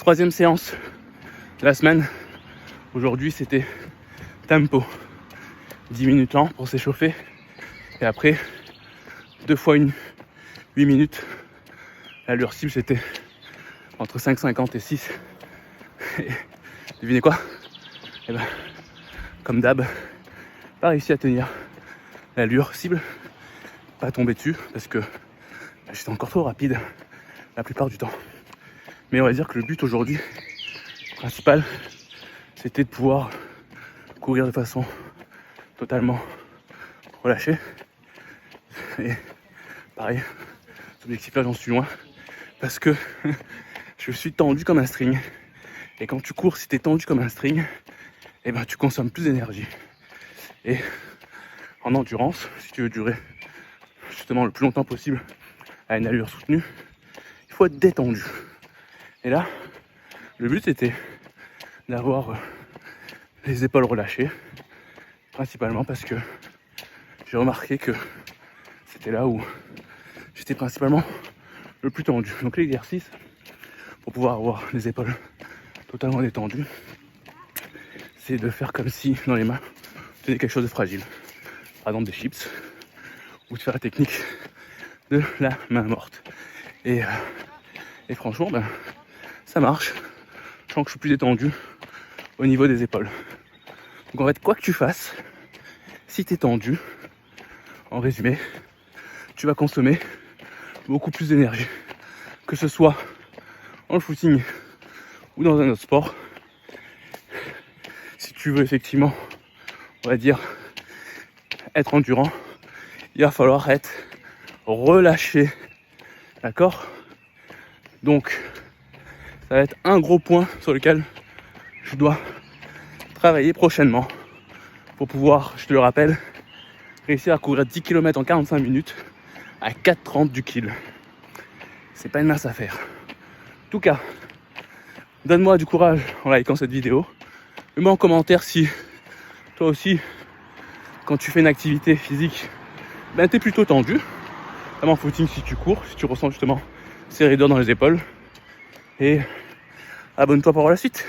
Troisième séance de la semaine. Aujourd'hui, c'était tempo. 10 minutes lent pour s'échauffer. Et après, 2 fois 8 minutes. L'allure cible, c'était entre 5,50 et 6. Et devinez quoi? Et ben, comme d'hab, pas réussi à tenir l'allure cible. Pas tomber dessus parce que j'étais encore trop rapide la plupart du temps. Mais on va dire que le but aujourd'hui principal, c'était de pouvoir courir de façon totalement relâchée. Et pareil, cet objectif-là, j'en suis loin parce que je suis tendu comme un string. Et quand tu cours, si tu es tendu comme un string, et ben tu consommes plus d'énergie. Et en endurance, si tu veux durer justement le plus longtemps possible à une allure soutenue, il faut être détendu. Et là, le but c'était d'avoir les épaules relâchées, principalement parce que j'ai remarqué que c'était là où j'étais principalement le plus tendu. Donc l'exercice, pour pouvoir avoir les épaules totalement détendues, c'est de faire comme si dans les mains, tu avais quelque chose de fragile. Par exemple des chips, ou de faire la technique de la main morte. Et franchement, ben, ça marche. Je sens que je suis plus détendu au niveau des épaules. Donc en fait, quoi que tu fasses, si tu es tendu, en résumé, tu vas consommer beaucoup plus d'énergie. Que ce soit en footing ou dans un autre sport. Si tu veux effectivement, on va dire, être endurant, il va falloir être relâché. D'accord? Donc, ça va être un gros point sur lequel je dois travailler prochainement pour pouvoir, je te le rappelle, réussir à courir 10 km en 45 minutes à 4,30 du kill. C'est pas une mince affaire. En tout cas, donne-moi du courage en likant cette vidéo. Mets-moi en commentaire si toi aussi, quand tu fais une activité physique, ben t'es plutôt tendu. Notamment en footing si tu cours, si tu ressens justement ces raideurs dans les épaules. Et abonne-toi pour la suite.